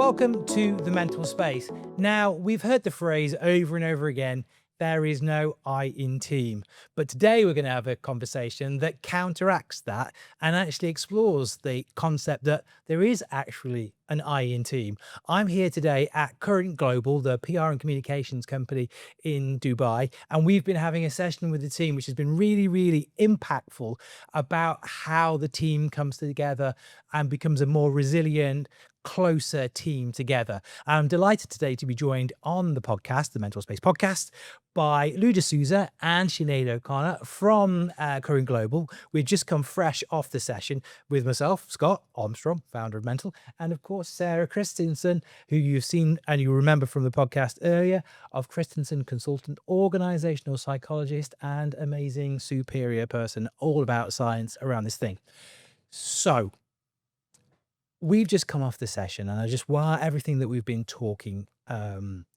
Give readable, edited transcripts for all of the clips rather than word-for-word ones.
Welcome to the mental space. Now, we've heard the phrase over and over again, there is no I in team. But today we're going to have a conversation that counteracts that and actually explores the concept that there is actually an I in team. I'm here today at Current Global, the PR and communications company in Dubai, and we've been having a session with the team, which has been really, really impactful about how the team comes together and becomes a more resilient, closer team together. I'm delighted today to be joined on the podcast, the Mental Space podcast, by LuAnne D'Souza and Sinead O'Connor from Current Global. We've just come fresh off the session with myself, Scott Armstrong, founder of Mentl, and of course, Sarah Christensen, who you've seen and you remember from the podcast earlier, of Christensen Consultant, organizational psychologist, and amazing superior person, all about science around this thing. So, we've just come off the session, and while everything that we've been talking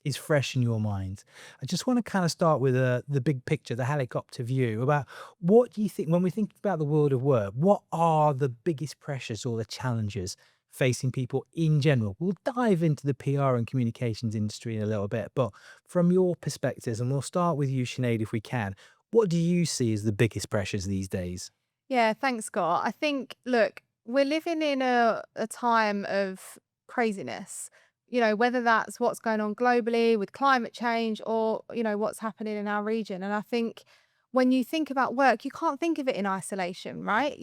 is fresh in your mind, I just want to kind of start with the big picture, the helicopter view about what do you think when we think about the world of work, what are the biggest pressures or the challenges facing people in general? We'll dive into the PR and communications industry in a little bit, but from your perspectives, and we'll start with you, Sinead, if we can, what do you see as the biggest pressures these days? Yeah, thanks, Scott. I think, look, we're living in a time of craziness, whether that's what's going on globally with climate change or, what's happening in our region. And I think when you think about work, you can't think of it in isolation, right?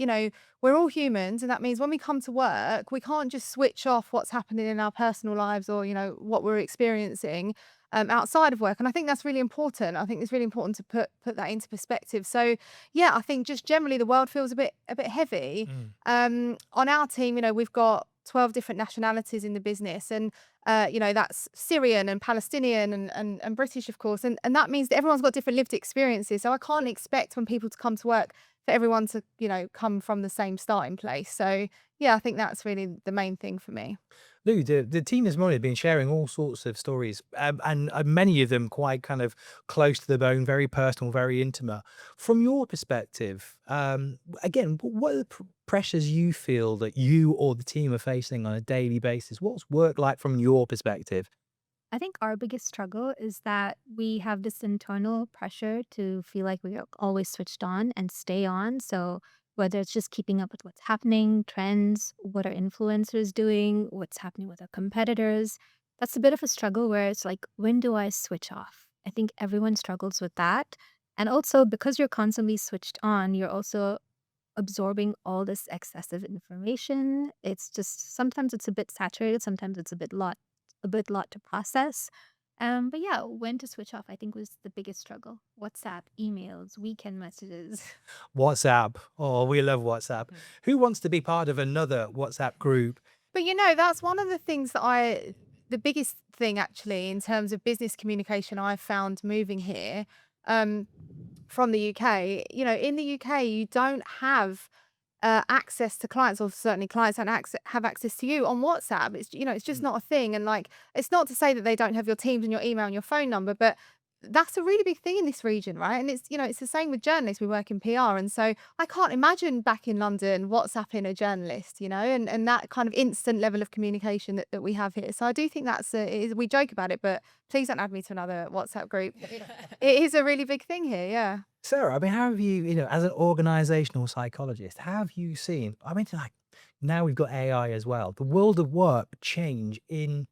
We're all humans. And that means when we come to work, we can't just switch off what's happening in our personal lives or, what we're experiencing outside of work. And I think that's really important. I think it's really important to put that into perspective. So yeah, I think just generally the world feels a bit heavy. On our team, we've got 12 different nationalities in the business, and that's Syrian and Palestinian and British, of course, and that means that everyone's got different lived experiences. So I can't expect when people to come to work for everyone to come from the same starting place. So yeah, I think that's really the main thing for me. Lou, the team this morning have been sharing all sorts of stories, and many of them quite kind of close to the bone, very personal, very intimate. From your perspective, again, what are the pressures you feel that you or the team are facing on a daily basis? What's work like from your perspective? I think our biggest struggle is that we have this internal pressure to feel like we are always switched on and stay on. So, whether it's just keeping up with what's happening, trends, what are influencers doing, what's happening with our competitors, that's a bit of a struggle where it's like, when do I switch off? I think everyone struggles with that. And also, because you're constantly switched on, you're also absorbing all this excessive information. It's just sometimes it's a bit saturated, sometimes it's a bit lot to process. But yeah, when to switch off, I think was the biggest struggle. WhatsApp, emails, weekend messages. WhatsApp. Oh, we love WhatsApp. Mm. Who wants to be part of another WhatsApp group? But that's one of the things the biggest thing actually in terms of business communication I've found moving here um, from the UK. In the UK, you don't have access to clients, or certainly clients don't have access to you on WhatsApp. It's just not a thing. And like, it's not to say that they don't have your Teams and your email and your phone number, but that's a really big thing in this region, right? And it's the same with journalists. We work in PR, and so I can't imagine back in London WhatsApping a journalist, and that kind of instant level of communication that we have here. So I do think we joke about it, but please don't add me to another WhatsApp group. It is a really big thing here, yeah. Sarah, I mean, how have you, as an organizational psychologist, how have you seen, I mean, like now we've got AI as well, the world of work change in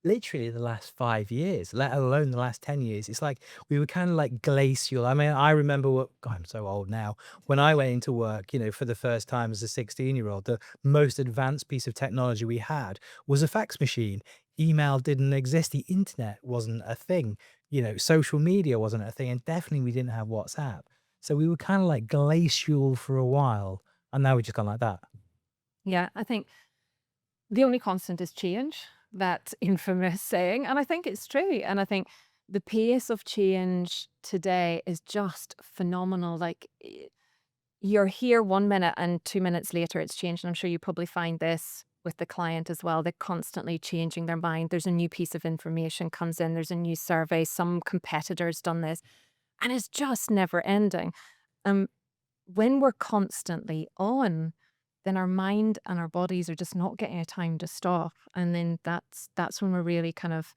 literally the last 5 years, let alone the last 10 years. It's like we were kind of like glacial. I mean, I remember God, I'm so old now. When I went into work, for the first time as a 16-year-old, the most advanced piece of technology we had was a fax machine. Email didn't exist. The internet wasn't a thing. Social media wasn't a thing. And definitely we didn't have WhatsApp. So we were kind of like glacial for a while. And now we're just gone like that. Yeah, I think the only constant is change, that infamous saying. And I think it's true. And I think the pace of change today is just phenomenal. Like you're here 1 minute and 2 minutes later it's changed. And I'm sure you probably find this with the client as well. They're constantly changing their mind. There's a new piece of information comes in. There's a new survey. Some competitor's done this. And it's just never ending. When we're constantly on, then our mind and our bodies are just not getting a time to stop. And then that's when we're really kind of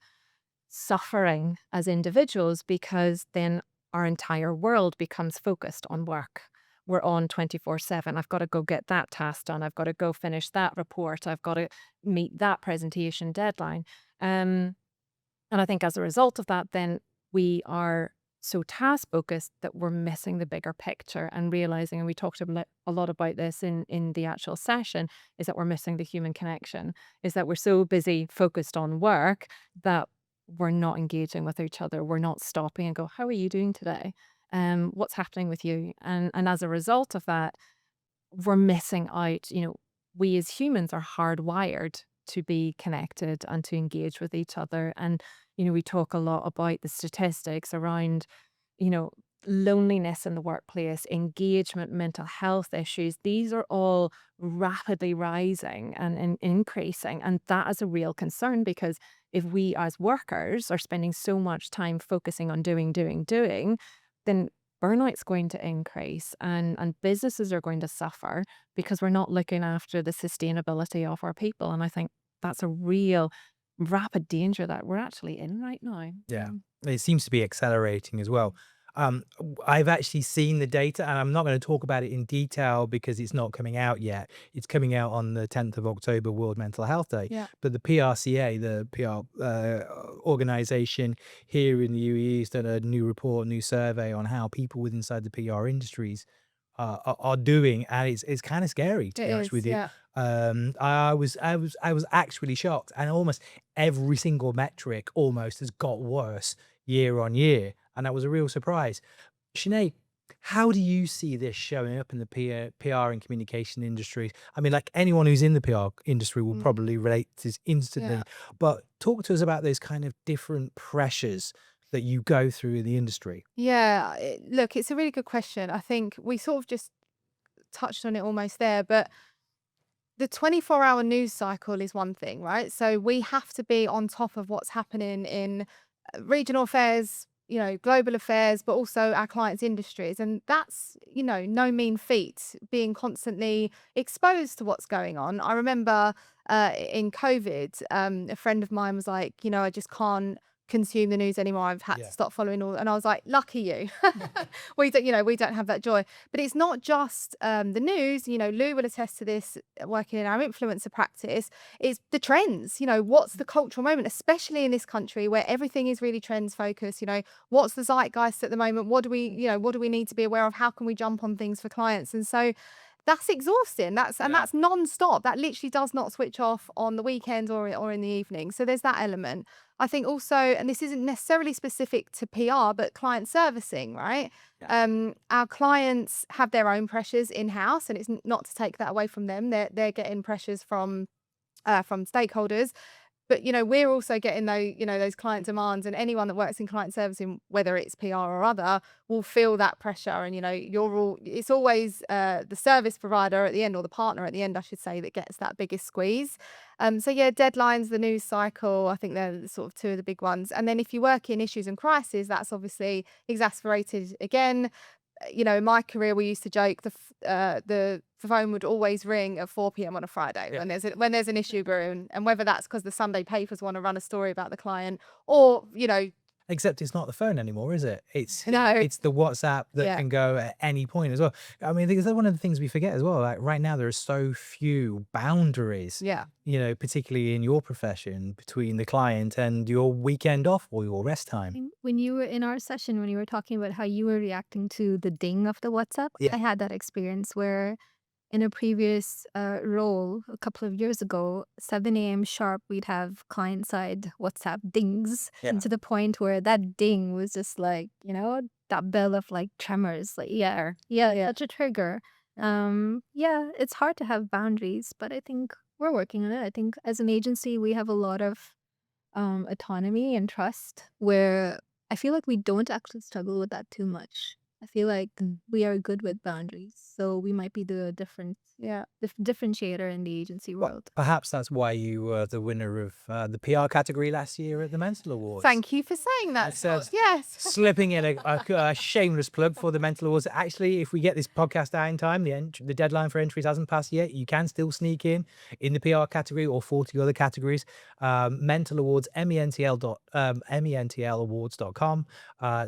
suffering as individuals, because then our entire world becomes focused on work. We're on 24/7. I've got to go get that task done. I've got to go finish that report. I've got to meet that presentation deadline. And I think as a result of that, then we are so task focused that we're missing the bigger picture and realizing, and we talked a lot about this in the actual session, is that we're missing the human connection, is that we're so busy focused on work that we're not engaging with each other. We're not stopping and go, how are you doing today? What's happening with you? And as a result of that, we're missing out. We as humans are hardwired to be connected and to engage with each other. And, we talk a lot about the statistics around, you know, loneliness in the workplace, engagement, mental health issues. These are all rapidly rising and increasing. And that is a real concern, because if we as workers are spending so much time focusing on doing, then burnout's going to increase, and businesses are going to suffer because we're not looking after the sustainability of our people. And I think that's a real rapid danger that we're actually in right now. Yeah, it seems to be accelerating as well. I've actually seen the data, and I'm not going to talk about it in detail because it's not coming out yet. It's coming out on the 10th of October, World Mental Health Day. Yeah. But the PRCA, the PR organization here in the UAE, has done a new report, new survey on how people within inside the PR industries are doing, and it's kind of scary, to It be honest is, with you. yeah. I was actually shocked, and almost every single metric almost has got worse year on year, and that was a real surprise. Sinead, how do you see this showing up in the PR and communication industries? I mean, like, anyone who's in the PR industry will Mm. probably relate to this instantly, Yeah. but talk to us about those kind of different pressures that you go through in the industry. Yeah, look, it's a really good question. I think we sort of just touched on it almost there, but the 24-hour news cycle is one thing, right? So we have to be on top of what's happening in regional affairs, global affairs, but also our clients' industries. And that's, no mean feat, being constantly exposed to what's going on. I remember in COVID, a friend of mine was like, I just can't consume the news anymore. I've had Yeah. to stop following all. And I was like, lucky you. we don't have that joy. But it's not just the news. Lou will attest to this, working in our influencer practice. It's the trends. What's the cultural moment, especially in this country where everything is really trends focused. What's the zeitgeist at the moment? What do we need to be aware of? How can we jump on things for clients? And so that's exhausting. That's non-stop. That literally does not switch off on the weekends or in the evening. So there's that element. I think also, and this isn't necessarily specific to PR, but client servicing, right? Our clients have their own pressures in-house, and it's not to take that away from them. They're getting pressures from stakeholders. But, we're also getting those client demands, and anyone that works in client servicing, whether it's PR or other, will feel that pressure. And, it's always the service provider at the end, or the partner at the end, I should say, that gets that biggest squeeze. So yeah, deadlines, the news cycle, I think they're sort of two of the big ones. And then if you work in issues and crises, that's obviously exacerbated again. In my career, we used to joke the phone would always ring at 4 p.m. on a Friday when there's an issue brewing, and whether that's because the Sunday papers want to run a story about the client, or Except it's not the phone anymore, is it? It's No. it's the WhatsApp that Yeah. can go at any point as well. I mean, because that's one of the things we forget as well. Like, right now, there are so few boundaries, Yeah. particularly in your profession, between the client and your weekend off or your rest time. When you were in our session, when you were talking about how you were reacting to the ding of the WhatsApp, Yeah. I had that experience where in a previous role a couple of years ago, 7 a.m. sharp, we'd have client side WhatsApp dings, Yeah. to the point where that ding was just like, that bell of like tremors. Like, yeah, such a trigger. It's hard to have boundaries, but I think we're working on it. I think as an agency, we have a lot of autonomy and trust, where I feel like we don't actually struggle with that too much. I feel like we are good with boundaries, so we might be the Yeah. differentiator in the agency Well, world. perhaps that's why you were the winner of the PR category last year at the Mentl Awards. Thank you for saying that, That's, uh, Scott. Yes. Slipping in a shameless plug for the Mentl Awards. Actually, if we get this podcast out in time, the deadline for entries hasn't passed yet. You can still sneak in the PR category or 40 other categories. Mentl Awards, mentl.awards.com.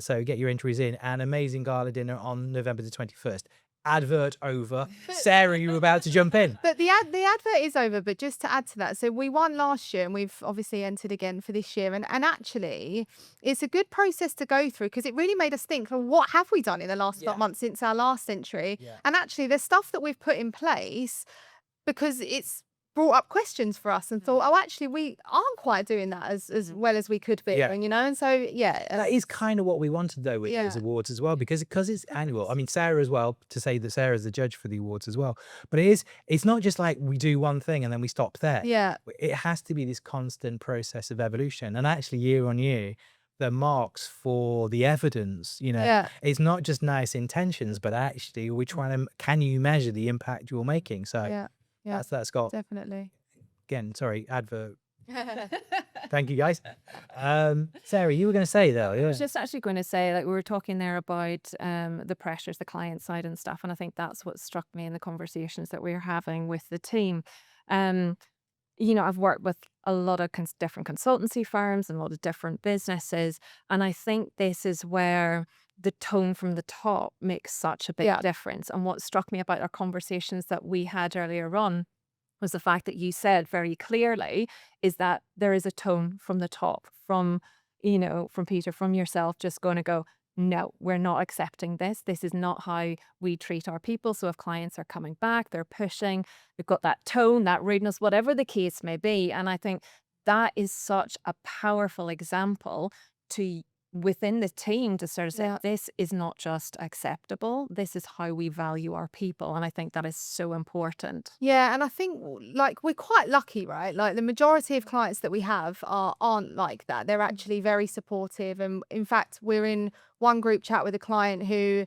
So get your entries in. An amazing gala dinner on November the 21st. Advert over. Sarah, you were about to jump in. But the advert is over. But just to add to that, so we won last year, and we've obviously entered again for this year. And actually, it's a good process to go through, because it really made us think, well, what have we done in the last month since our last entry? Yeah. And actually, there's stuff that we've put in place, because it's brought up questions for us, and thought, oh, actually, we aren't quite doing that as well as we could be. Yeah. And and so That is kind of what we wanted, though, with these Yeah. awards as well, because it's annual. I mean, Sarah as well, to say that Sarah's the judge for the awards as well. But it's not just like we do one thing and then we stop there. yeah. It has to be this constant process of evolution. And actually, year on year, the marks for the evidence, Yeah. it's not just nice intentions, but actually we're trying to, can you measure the impact you're making? So Yeah. Yeah. that's got, Definitely. again, sorry, advert. Thank you, guys. Sarah, you were going to say, though. I Yeah. was just actually going to say, like, we were talking there about the pressures, the client side and stuff. And I think that's what struck me in the conversations that we're having with the team. I've worked with a lot of different consultancy firms and a lot of different businesses. And I think this is where the tone from the top makes such a big Yeah. difference. And what struck me about our conversations that we had earlier on was the fact that you said very clearly is that there is a tone from the top, from Peter, from yourself, just going to go, no, we're not accepting this. This is not how we treat our people. So if clients are coming back, they're pushing, they've got that tone, that rudeness, whatever the case may be. And I think that is such a powerful example to within the team to sort of say, Yeah. this is not just acceptable. This is how we value our people. And I think that is so important. Yeah, and I think like we're quite lucky, right? Like the majority of clients that we have aren't like that. They're actually very supportive, and in fact, we're in one group chat with a client who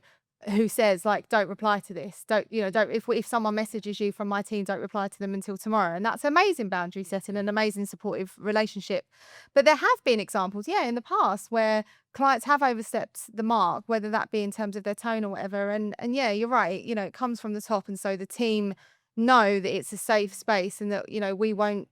says, like, don't reply to this. Don't if someone messages you from my team, don't reply to them until tomorrow. And that's amazing boundary setting, an amazing supportive relationship. But there have been examples, in the past where clients have overstepped the mark, whether that be in terms of their tone or whatever. And yeah, you're right. It comes from the top, and so the team know that it's a safe space, and that we won't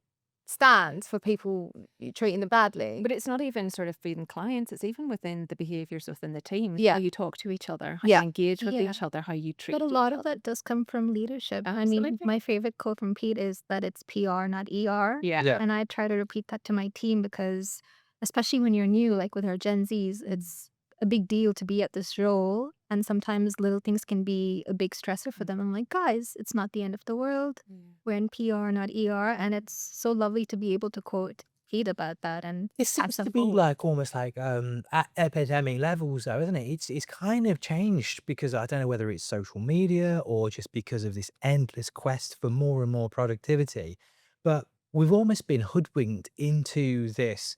stand for people treating them badly. But it's not even sort of feeding clients, it's even within the behaviors within the team. Yeah. How you talk to each other, how Yeah. you engage with Yeah. each other, how you treat But a each lot of other. that does come from leadership. I mean, Absolutely. my favorite quote from Pete is that it's PR, not ER. Yeah. Yeah. And I try to repeat that to my team, because especially when you're new, like with our Gen Zs, it's a big deal to be at this role. And sometimes little things can be a big stressor for them. I'm like, guys, it's not the end of the world. We're in PR, not ER. And it's so lovely to be able to quote Pete about that. And It have seems to some be hope. like almost like at epidemic levels, though, isn't it? It's kind of changed, because I don't know whether it's social media or just because of this endless quest for more and more productivity. But we've almost been hoodwinked into this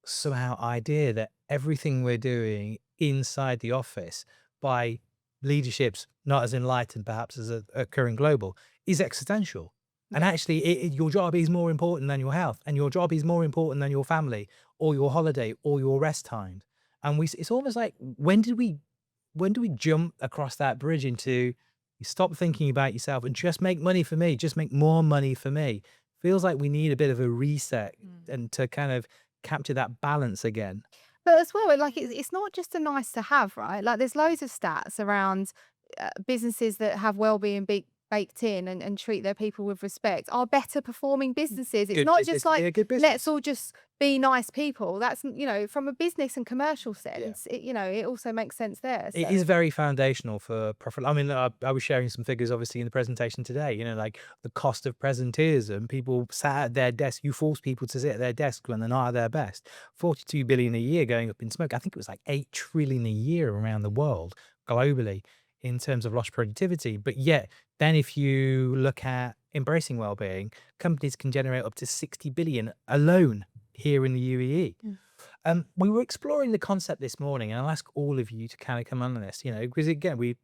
somehow idea that everything we're doing inside the office by leaderships not as enlightened perhaps as a Current Global is existential. And actually, your job is more important than your health, and your job is more important than your family or your holiday or your rest time. And it's almost like, when do we jump across that bridge into, you stop thinking about yourself and just make money for me, just make more money for me? Feels like we need a bit of a reset and to kind of capture that balance again. But as well, like it's not just a nice to have, right? Like there's loads of stats around businesses that have wellbeing baked in and treat their people with respect are better performing businesses. It's Good not business just to be a like, good business. let's all just be nice people. That's, from a business and commercial sense, it also makes sense there. It So, is very foundational for profit. I mean, I was sharing some figures, obviously, in the presentation today. Like the cost of presenteeism. People sat at their desk. You force people to sit at their desk when they're not at their best. 42 billion a year going up in smoke. I think it was like 8 trillion a year around the world globally in terms of lost productivity. But yet, then if you look at embracing well-being, companies can generate up to 60 billion alone here in the UAE. We were exploring the concept this morning, and I'll ask all of you to kind of come on this, because again, we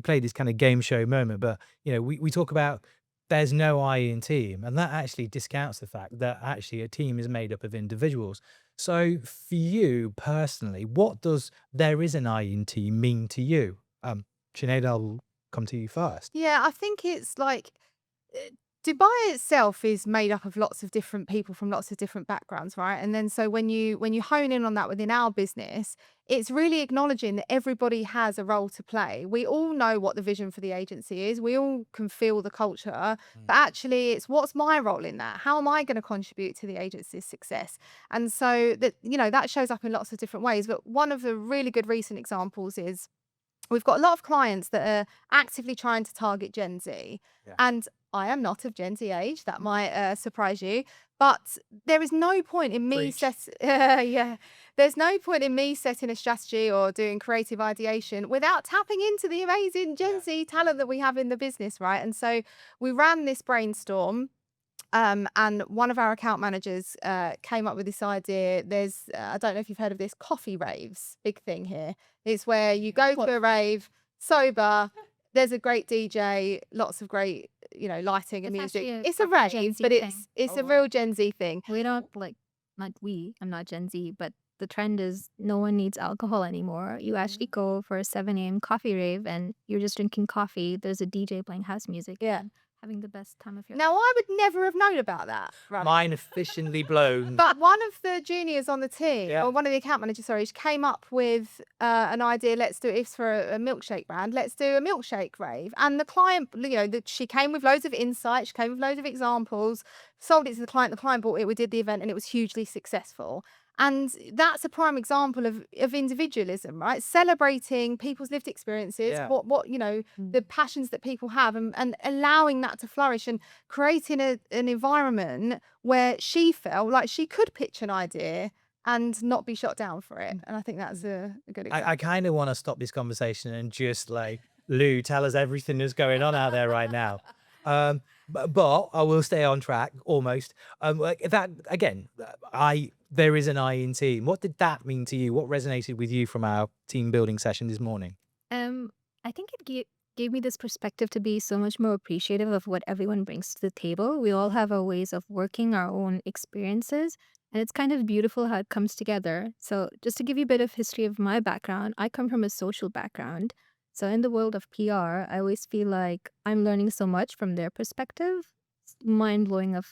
played this kind of game show moment, but we talk about there's no I in team, and that actually discounts the fact that actually a team is made up of individuals. So for you personally, what does there is an I in team mean to you? Sinead, I'll come to you first. Yeah, I think it's like Dubai itself is made up of lots of different people from lots of different backgrounds, right? And then so when you hone in on that within our business, it's really acknowledging that everybody has a role to play. We all know what the vision for the agency is. We all can feel the culture, but actually it's what's my role in that? How am I going to contribute to the agency's success? And so that that shows up in lots of different ways. But one of the really good recent examples is we've got a lot of clients that are actively trying to target Gen Z. Yeah. And I am not of Gen Z age. That might surprise you. But there is no point in me Preach. there's no point in me setting a strategy or doing creative ideation without tapping into the amazing Gen Z talent that we have in the business, right? And so we ran this brainstorm. And one of our account managers came up with this idea. There's, I don't know if you've heard of this, coffee raves, big thing here. It's where you go to a rave sober. There's a great DJ, lots of great, lighting and It's music. actually It's a a Gen rave, Z but thing. it's Oh, a wow. real Gen Z thing. We don't I'm not Gen Z, but the trend is no one needs alcohol anymore. You actually go for a 7 a.m. coffee rave and you're just drinking coffee. There's a DJ playing house music. Yeah. And having the best time of your Now, I would never have known about that. Right. Mine efficiently blown. But one of the juniors on the team, Yeah. or one of the account managers, sorry, she came up with an idea. Let's do it's for a milkshake brand. Let's do a milkshake rave. And the client, she came with loads of insights. She came with loads of examples. Sold it to the client. The client bought it. We did the event, and it was hugely successful. And that's a prime example of individualism, right? Celebrating people's lived experiences, Yeah. what the passions that people have, and allowing that to flourish and creating an environment where she felt like she could pitch an idea and not be shot down for it. And I think that's a good example. I kind of want to stop this conversation and just like, Lou, tell us everything that's going on out there right now. But I will stay on track almost. Like that again, there is an I in team. What did that mean to you? What resonated with you from our team building session this morning? I think it gave me this perspective to be so much more appreciative of what everyone brings to the table. We all have our ways of working, our own experiences, and it's kind of beautiful how it comes together. So, just to give you a bit of history of my background, I come from a social background. So, in the world of PR, I always feel like I'm learning so much from their perspective. It's mind blowing of,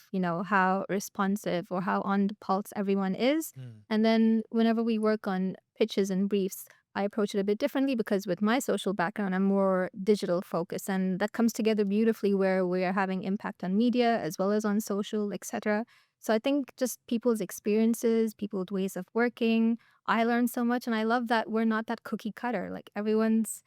how responsive or how on the pulse everyone is. And then whenever we work on pitches and briefs, I approach it a bit differently because with my social background, I'm more digital focused, and that comes together beautifully where we are having impact on media as well as on social, etc. So I think just people's experiences, people's ways of working, I learned so much, and I love that we're not that cookie cutter. Like everyone's,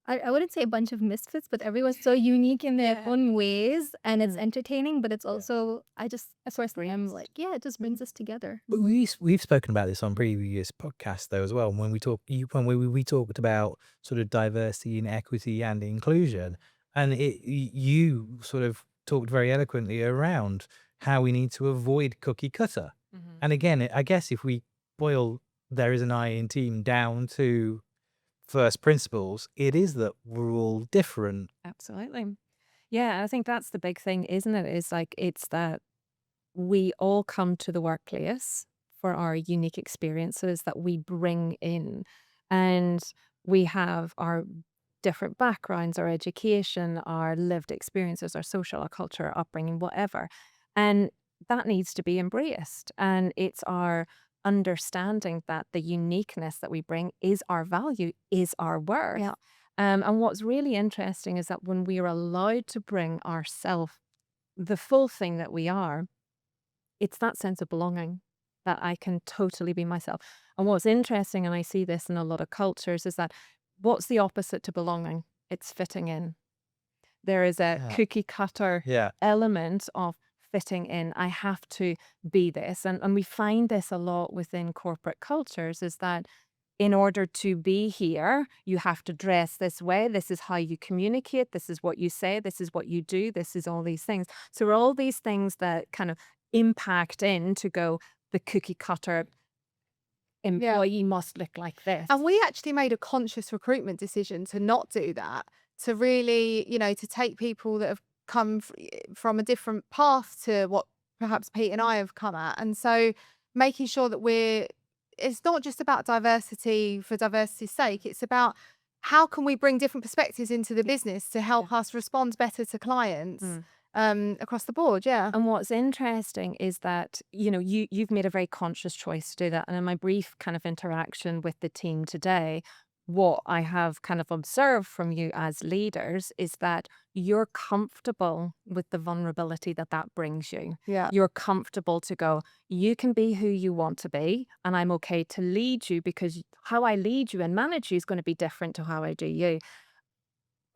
I wouldn't say a bunch of misfits, but everyone's so unique in their own ways, and it's entertaining, but it's also, that's where I'm like, yeah, it just brings us together. But we've spoken about this on previous podcasts though as well. When we talked about sort of diversity and equity and inclusion, and you sort of talked very eloquently around how we need to avoid cookie cutter. And again, I guess if we boil there is an I in team down to first principles, it is that we're all different. Absolutely. Yeah, I think that's the big thing, isn't it? It's like it's that we all come to the workplace for our unique experiences that we bring in, and we have our different backgrounds, our education, our lived experiences, our social, our culture, our upbringing, whatever. And that needs to be embraced. And it's our understanding that the uniqueness that we bring is our value, is our worth. Yeah. And what's really interesting is that when we are allowed to bring ourselves, the full thing that we are, it's that sense of belonging that I can totally be myself. And what's interesting, and I see this in a lot of cultures, is that what's the opposite to belonging? It's fitting in. There is a Yeah. cookie cutter Yeah. element of fitting in. I have to be this. And we find this a lot within corporate cultures, is that in order to be here, you have to dress this way. This is how you communicate. This is what you say. This is what you do. This is all these things. So are all these things that kind of impact in to go the cookie cutter employee must look like this. And we actually made a conscious recruitment decision to not do that, to really, to take people that have come from a different path to what perhaps Pete and I have come at. And so making sure that it's not just about diversity for diversity's sake, it's about how can we bring different perspectives into the business to help us respond better to clients across the board. Yeah. And what's interesting is that, you've made a very conscious choice to do that. And in my brief kind of interaction with the team today, what I have kind of observed from you as leaders is that you're comfortable with the vulnerability that brings you. Yeah. You're comfortable to go, you can be who you want to be, and I'm okay to lead you because how I lead you and manage you is going to be different to how I do you.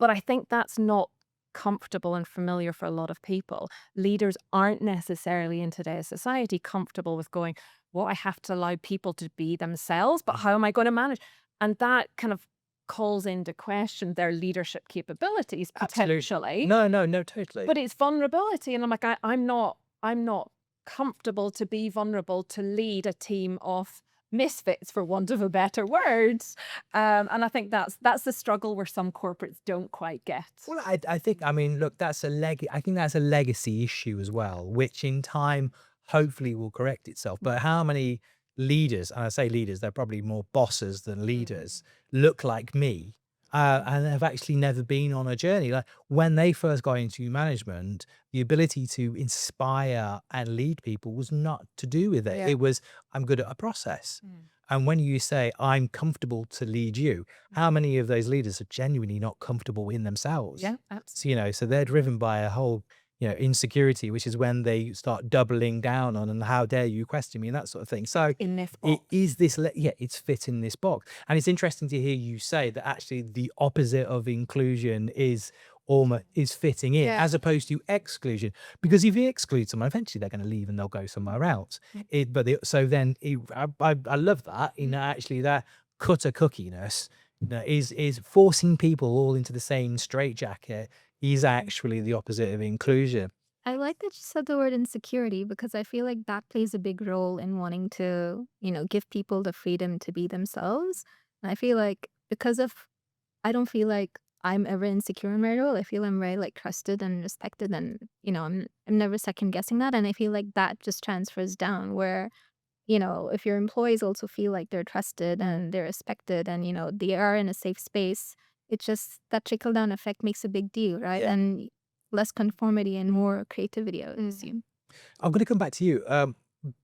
But I think that's not comfortable and familiar for a lot of people. Leaders aren't necessarily in today's society comfortable with going, well, I have to allow people to be themselves, but how am I going to manage? And that kind of calls into question their leadership capabilities potentially. No, totally. But it's vulnerability. And I'm like, I'm not comfortable to be vulnerable to lead a team of misfits, for want of a better words. And I think that's the struggle where some corporates don't quite get. Well, I think, look, I think that's a legacy issue as well, which in time hopefully will correct itself. But how many leaders, and I say leaders, they're probably more bosses than leaders, look like me and have actually never been on a journey. Like when they first got into management, the ability to inspire and lead people was not to do with it. Yeah. It was, I'm good at a process. And when you say, I'm comfortable to lead you, how many of those leaders are genuinely not comfortable in themselves? Yeah, absolutely. So, so they're driven by a whole, insecurity, which is when they start doubling down on, and how dare you question me and that sort of thing. So In this it box. is this, it's fit in this box. And it's interesting to hear you say that actually the opposite of inclusion is fitting in, Yeah. as opposed to exclusion. Because if you exclude someone, eventually they're going to leave and they'll go somewhere else. I love that, actually that cutter cookiness is forcing people all into the same straitjacket is actually the opposite of inclusion. I like that you said the word insecurity because I feel like that plays a big role in wanting to, give people the freedom to be themselves. And I feel like I don't feel like I'm ever insecure in my role. I feel I'm very trusted and respected, and I'm never second guessing that. And I feel like that just transfers down where, if your employees also feel like they're trusted and they're respected and they are in a safe space, it's just that trickle down effect makes a big deal, right? Yeah. And less conformity and more creativity, I would assume. I'm going to come back to you.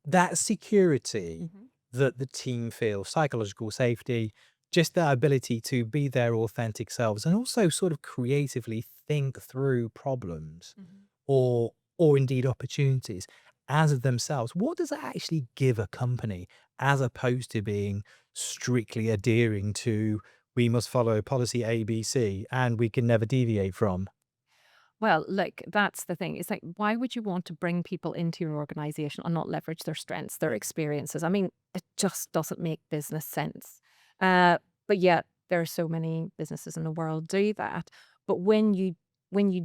That security that the team feels, psychological safety, just that ability to be their authentic selves and also sort of creatively think through problems or indeed opportunities as of themselves. What does that actually give a company as opposed to being strictly adhering to, we must follow policy ABC and we can never deviate from? Well, look, that's the thing. It's like, why would you want to bring people into your organization and not leverage their strengths, their experiences? I mean, it just doesn't make business sense. But yet, there are so many businesses in the world do that. But when you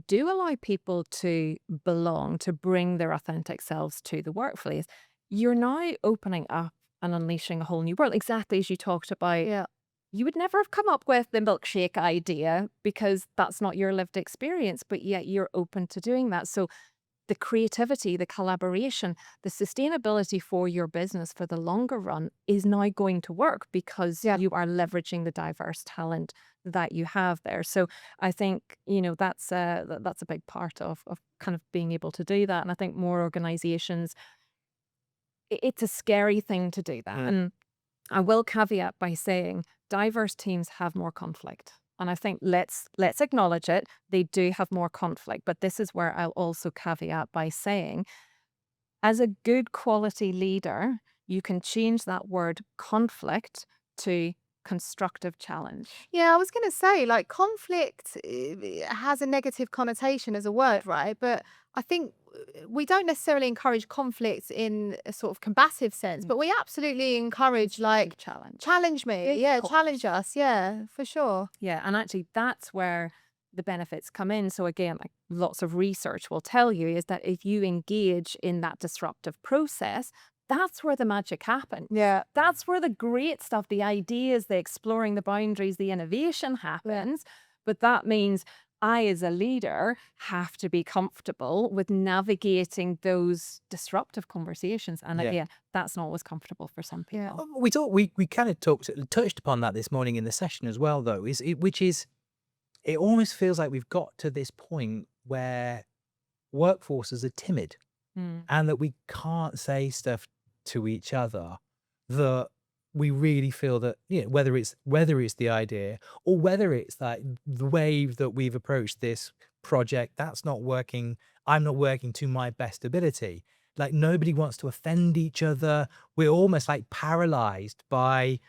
do allow people to belong, to bring their authentic selves to the workplace, you're now opening up and unleashing a whole new world. Exactly as you talked about. Yeah. You would never have come up with the milkshake idea because that's not your lived experience, but yet you're open to doing that. So the creativity, the collaboration, the sustainability for your business for the longer run is now going to work because you are leveraging the diverse talent that you have there. So I think, that's a big part of kind of being able to do that. And I think more organizations, it's a scary thing to do that. And I will caveat by saying diverse teams have more conflict. And I think let's acknowledge it. They do have more conflict. But this is where I'll also caveat by saying, as a good quality leader, you can change that word conflict to constructive challenge. Yeah, I was going to say, conflict has a negative connotation as a word, right? But I think we don't necessarily encourage conflict in a sort of combative sense, but we absolutely encourage, challenge me. Yeah, challenge us. Yeah, for sure. Yeah, and actually that's where the benefits come in. So again, lots of research will tell you is that if you engage in that disruptive process, that's where the magic happens. Yeah. That's where the great stuff, the ideas, the exploring the boundaries, the innovation happens. But that means I, as a leader, have to be comfortable with navigating those disruptive conversations. And Yeah. that's not always comfortable for some Yeah. people. We kind of touched upon that this morning in the session as well, though, which is it almost feels like we've got to this point where workforces are timid and that we can't say stuff to each other that we really feel that, you know, whether it's the idea or whether it's like the way that we've approached this project, that's not working. I'm not working to my best ability. Like nobody wants to offend each other. We're almost like paralyzed by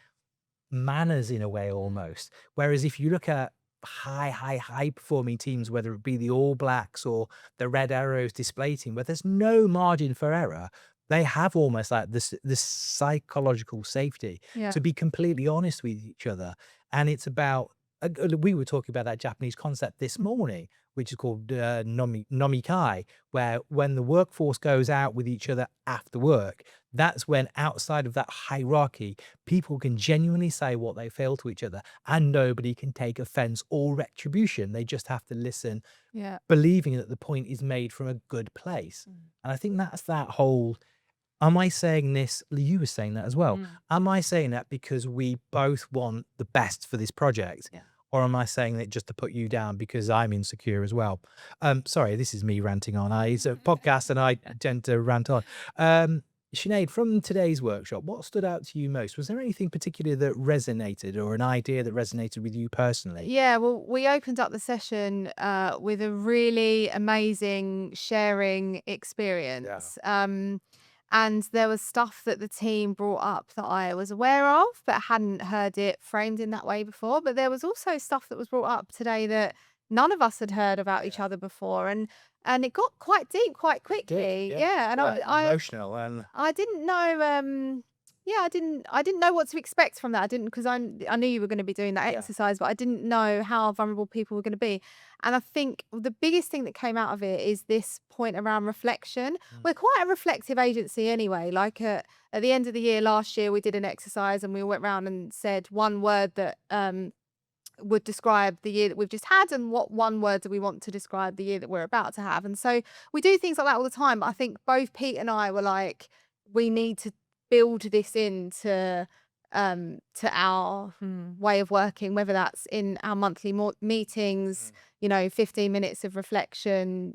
manners in a way almost. Whereas if you look at high performing teams, whether it be the All Blacks or the Red Arrows display team, where there's no margin for error, they have almost like this psychological safety Yeah. to be completely honest with each other. And it's about, we were talking about that Japanese concept this morning, which is called nomikai, where when the workforce goes out with each other after work, that's when outside of that hierarchy, people can genuinely say what they feel to each other and nobody can take offense or retribution. They just have to listen, Yeah. believing that the point is made from a good place. And I think that's that whole, am I saying this? You were saying that as well. Am I saying that because we both want the best for this project? Yeah. Or am I saying it just to put you down because I'm insecure as well? Sorry, this is me ranting on. It's a podcast and I tend to rant on. Sinead, from today's workshop, what stood out to you most? Was there anything particular that resonated or an idea that resonated with you personally? Yeah, well, we opened up the session with a really amazing sharing experience. And there was stuff that the team brought up that I was aware of, but hadn't heard it framed in that way before. But there was also stuff that was brought up today that none of us had heard about each other before. And it got quite deep quite quickly. Yeah. And Emotional and I didn't know I didn't know what to expect from that. I didn't, because I knew you were going to be doing that exercise, but I didn't know how vulnerable people were going to be. And I think the biggest thing that came out of it is this point around reflection. We're quite a reflective agency anyway. Like at the end of the year last year, we did an exercise and we went around and said one word that would describe the year that we've just had, and what one word do we want to describe the year that we're about to have. And so we do things like that all the time. But I think both Pete and I were like, we need to build this into to our way of working, whether that's in our monthly meetings, 15 minutes of reflection.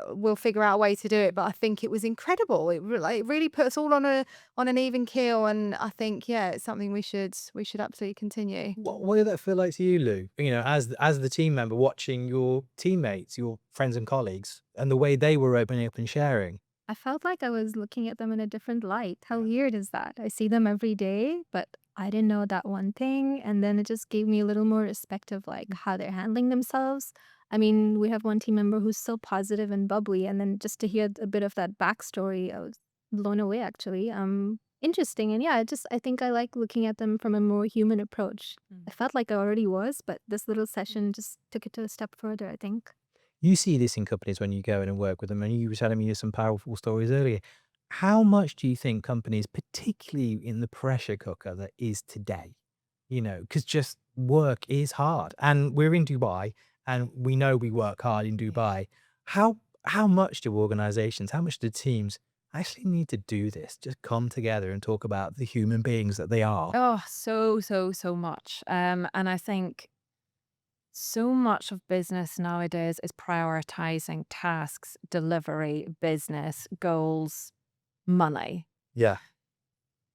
We'll figure out a way to do it. But I think it was incredible. It really put us all on an even keel, and I think it's something we should absolutely continue. what did that feel like to you, Lou? As the team member, watching your teammates, your friends and colleagues, and the way they were opening up and sharing. I felt like I was looking at them in a different light. How weird is that? I see them every day, but I didn't know that one thing. And then it just gave me a little more respect of like how they're handling themselves. I mean, we have one team member who's so positive and bubbly. And then just to hear a bit of that backstory, I was blown away actually. Interesting. And I think I like looking at them from a more human approach. I felt like I already was, but this little session just took it to a step further, I think. You see this in companies when you go in and work with them, and you were telling me some powerful stories earlier. How much do you think companies, particularly in the pressure cooker that is today, because just work is hard, and we're in Dubai, and we know we work hard in Dubai. How much do organizations, how much do teams actually need to do this? Just come together and talk about the human beings that they are. Oh, so much. And I think so much of business nowadays is prioritizing tasks, delivery, business, goals, money. Yeah.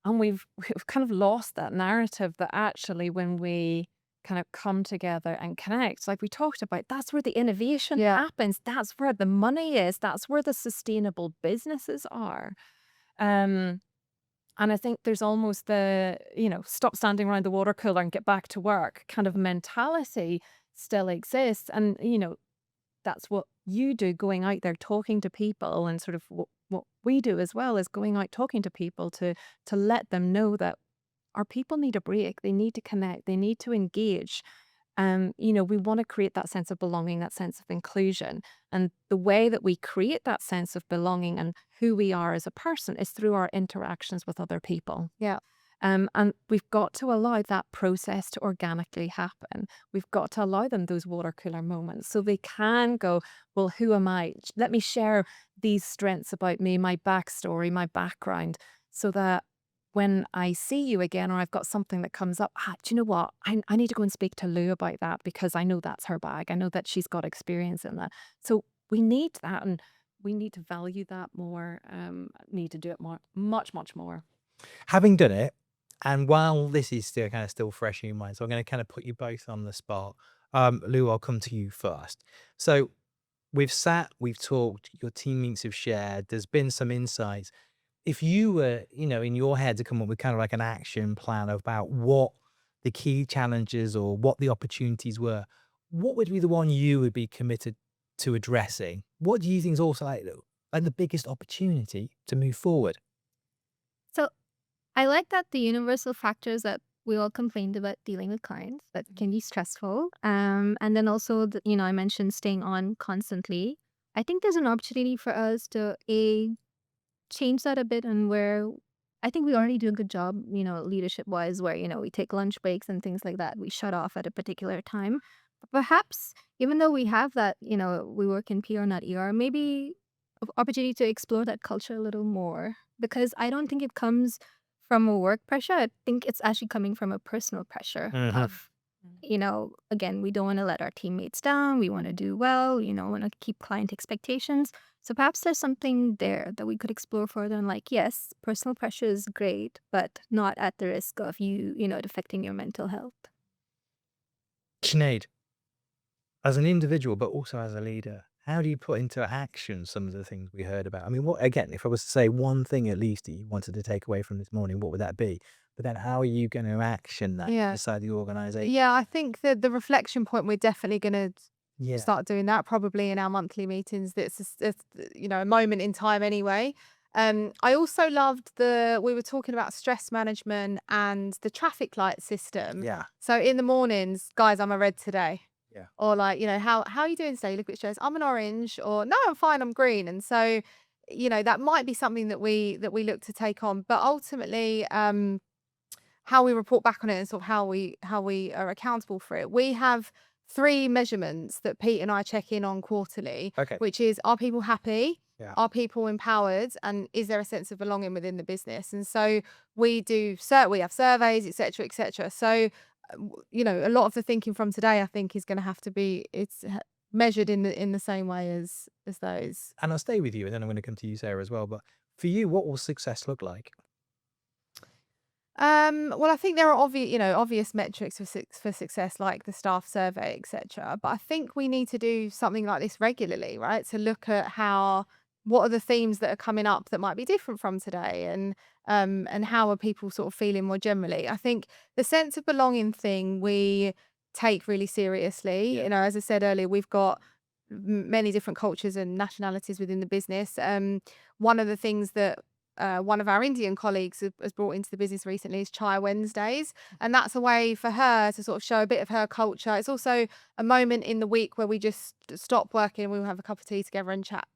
And we've kind of lost that narrative that actually when we kind of come together and connect, like we talked about, that's where the innovation happens. That's where the money is. That's where the sustainable businesses are. And I think there's almost the, stop standing around the water cooler and get back to work kind of mentality still exists. And, that's what you do, going out there, talking to people, and sort of what we do as well is going out, talking to people to let them know that our people need a break. They need to connect. They need to engage. We want to create that sense of belonging, that sense of inclusion. And the way that we create that sense of belonging and who we are as a person is through our interactions with other people. Yeah. And we've got to allow that process to organically happen. We've got to allow them those water cooler moments so they can go, well, who am I? Let me share these strengths about me, my backstory, my background, so that when I see you again or I've got something that comes up, do you know what? I need to go and speak to Lou about that because I know that's her bag. I know that she's got experience in that. So we need that, and we need to value that more, need to do it more, much, much more. Having done it, and while this is still fresh in your mind, so I'm going to kind of put you both on the spot. Lou, I'll come to you first. So we've sat, we've talked, your teammates have shared, there's been some insights. If you were, in your head to come up with kind of like an action plan about what the key challenges or what the opportunities were, what would be the one you would be committed to addressing? What do you think is also like the biggest opportunity to move forward? So I like that the universal factors that we all complained about dealing with clients that can be stressful. And then also, I mentioned staying on constantly. I think there's an opportunity for us to change that a bit, and where I think we already do a good job, leadership wise, where, we take lunch breaks and things like that. We shut off at a particular time. Perhaps, even though we have that, we work in PR, not ER, maybe opportunity to explore that culture a little more, because I don't think it comes from a work pressure. I think it's actually coming from a personal pressure Mhm. of, again, we don't want to let our teammates down. We want to do well, want to keep client expectations. So perhaps there's something there that we could explore further. And like, yes, personal pressure is great, but not at the risk of it affecting your mental health. Sinead, as an individual, but also as a leader, how do you put into action some of the things we heard about? I mean, if I was to say one thing at least that you wanted to take away from this morning, what would that be? But then how are you going to action that Yeah. inside the organization? Yeah, I think that the reflection point, we're definitely going to Yeah. start doing that probably in our monthly meetings. It's a moment in time anyway. I also loved we were talking about stress management and the traffic light system. Yeah. So in the mornings, guys, I'm a red today. Yeah. Or like, how are you doing today? You look a bit stressed. I'm an orange. Or no, I'm fine, I'm green. And so, that might be something that we look to take on. But ultimately, how we report back on it and sort of how we are accountable for it. We have 3 measurements that Pete and I check in on quarterly, Okay. which is, are people happy? Yeah. Are people empowered? And is there a sense of belonging within the business? And so we have surveys, etc., etc. So, a lot of the thinking from today, I think, is going to have to be measured in the same way as those. And I'll stay with you, and then I'm going to come to you, Sarah, as well. But for you, what will success look like? Well, I think there are obvious metrics for success, like the staff survey, etc. But I think we need to do something like this regularly, right? To look at what are the themes that are coming up that might be different from today, and how are people sort of feeling more generally. I think the sense of belonging thing we take really seriously. Yeah. As I said earlier, we've got many different cultures and nationalities within the business. One of the things that one of our Indian colleagues has brought into the business recently is Chai Wednesdays. And that's a way for her to sort of show a bit of her culture. It's also a moment in the week where we just stop working and we'll have a cup of tea together and chat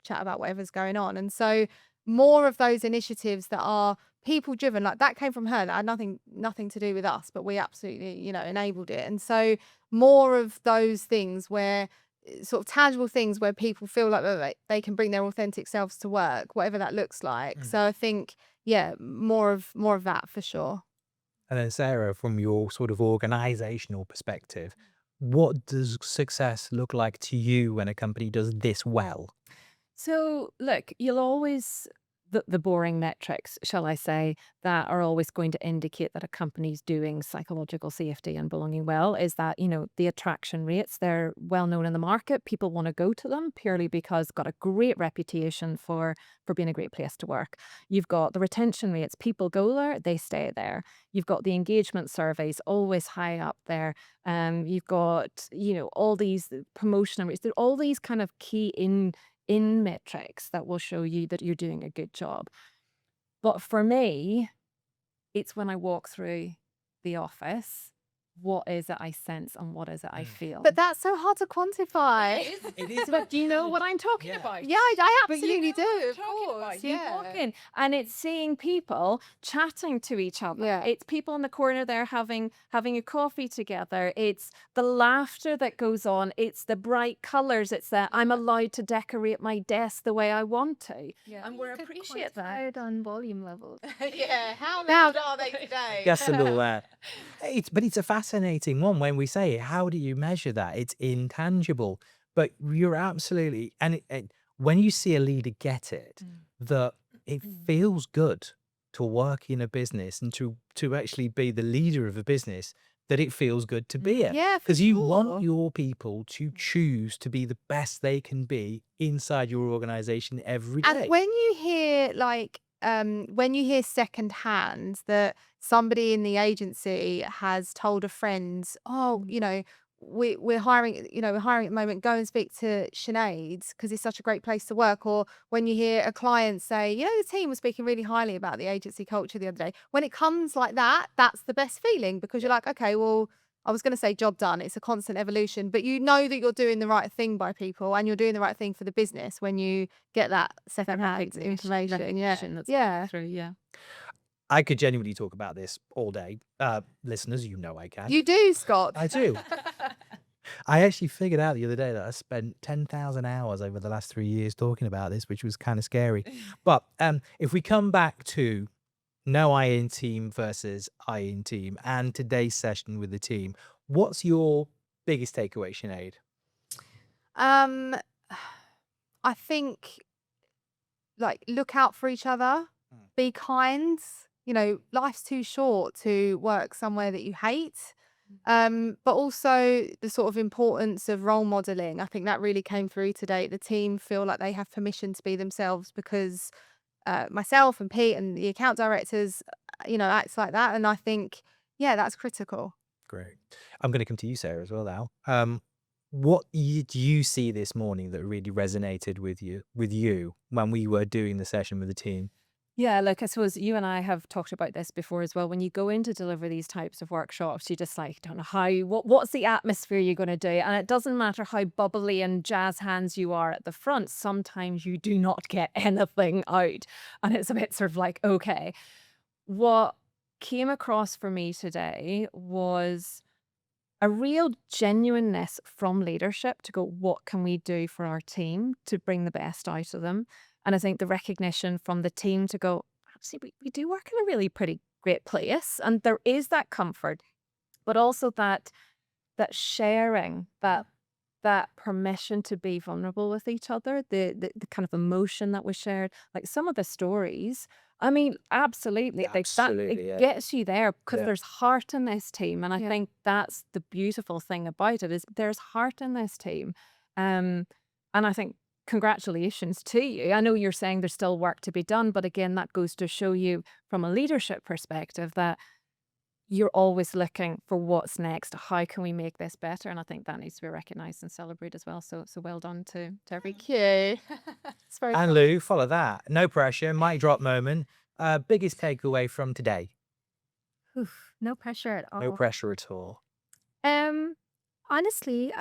about whatever's going on. And so more of those initiatives that are people driven, like that came from her, that had nothing to do with us, but we absolutely, enabled it. And so more of those things where sort of tangible things where people feel like they can bring their authentic selves to work, whatever that looks like. So I think, more of that for sure. And then Sarah, from your sort of organizational perspective, what does success look like to you when a company does this well? So, look, you'll always, the boring metrics, shall I say, that are always going to indicate that a company's doing psychological safety and belonging well is that, the attraction rates, they're well known in the market. People want to go to them purely because got a great reputation for being a great place to work. You've got the retention rates, people go there, they stay there. You've got the engagement surveys always high up there. You've got, all these promotional rates, all these kind of key in metrics that will show you that you're doing a good job. But for me, it's when I walk through the office what is it I sense and what is it I feel. But that's so hard to quantify. It is. But do you know what I'm talking Yeah. about? Yeah, I But you absolutely know what do, I'm of talking about. course. You walk in and it's seeing people chatting to each other. Yeah. It's people in the corner there having a coffee together. It's the laughter that goes on. It's the bright colours. It's that I'm allowed to decorate my desk the way I want to. Yeah. And we appreciate that. It on volume levels. Yeah, how loud are they today? Just a little but it's a fascinating one when we say it. How do you measure that? It's intangible, but you're absolutely, when you see a leader get it, that it feels good to work in a business and to actually be the leader of a business, that it feels good to be it. Yeah, for Because you sure. want your people to choose to be the best they can be inside your organization every day. And when you hear secondhand that somebody in the agency has told a friend, oh, we're hiring at the moment, go and speak to Sinead because it's such a great place to work. Or when you hear a client say, the team was speaking really highly about the agency culture the other day. When it comes like that, that's the best feeling because you're like, okay, well, I was going to say job done. It's a constant evolution, but you know that you're doing the right thing by people and you're doing the right thing for the business when you get that secondhand information. Yeah. That's Yeah. true, yeah. I could genuinely talk about this all day. Listeners, I can. You do, Scott. I do. I actually figured out the other day that I spent 10,000 hours over the last 3 years talking about this, which was kind of scary. But if we come back to no I in team versus I in team and today's session with the team, what's your biggest takeaway, Sinead? I think look out for each other, be kind. Life's too short to work somewhere that you hate. But also the sort of importance of role modeling. I think that really came through today. The team feel like they have permission to be themselves because myself and Pete and the account directors, acts like that. And I think, that's critical. Great. I'm going to come to you, Sarah, as well now. What did you see this morning that really resonated with you when we were doing the session with the team? Yeah, look, I suppose you and I have talked about this before as well. When you go in to deliver these types of workshops, you just don't know what's the atmosphere you're going to do. And it doesn't matter how bubbly and jazz hands you are at the front. Sometimes you do not get anything out. And it's a bit sort of like, okay. What came across for me today was a real genuineness from leadership to go, what can we do for our team to bring the best out of them? And I think the recognition from the team to go, actually, we do work in a really pretty great place. And there is that comfort, but also that sharing, that permission to be vulnerable with each other, the kind of emotion that was shared, like some of the stories. I mean, absolutely. It gets you there because there's heart in this team. And I think that's the beautiful thing about it is there's heart in this team. And I think congratulations to you. I know you're saying there's still work to be done, but again, that goes to show you from a leadership perspective that you're always looking for what's next. How can we make this better? And I think that needs to be recognized and celebrated as well. So well done to every. Thank you. It's very And Lou, follow that. No pressure, mic drop moment. Biggest takeaway from today? Oof, no pressure at all. No pressure at all. Honestly,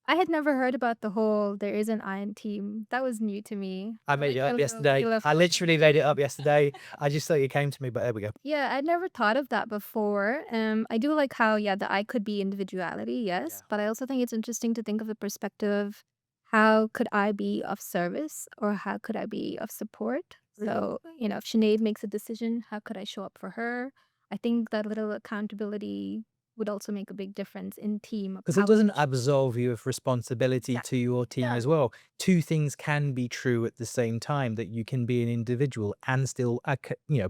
I had never heard about the whole there is an iron team. That was new to me. I made it up Feel yesterday. I literally made it up yesterday. I just thought it came to me, but there we go. Yeah, I'd never thought of that before. I do like how, the I could be individuality, yes. Yeah. But I also think it's interesting to think of the perspective of how could I be of service or how could I be of support? So, if Sinead makes a decision, how could I show up for her? I think that little accountability would also make a big difference in team. Because it doesn't absolve you of responsibility to your team as well. Two things can be true at the same time, that you can be an individual and still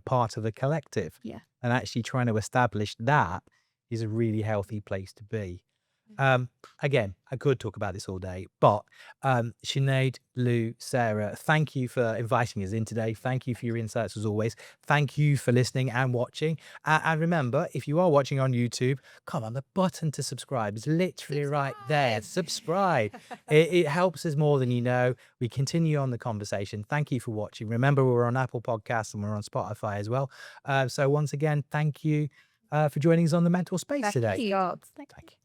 part of a collective. Yeah. And actually trying to establish that is a really healthy place to be. Again, I could talk about this all day, but Sinead, Lou, Sarah, thank you for inviting us in today. Thank you for your insights as always. Thank you for listening and watching. And remember, if you are watching on YouTube, come on, the button to subscribe is literally right there. Subscribe. It helps us more than you know. We continue on the conversation. Thank you for watching. Remember, we're on Apple Podcasts and we're on Spotify as well. So once again, thank you. for joining us on the mental space Thank today. you. God. Thank you.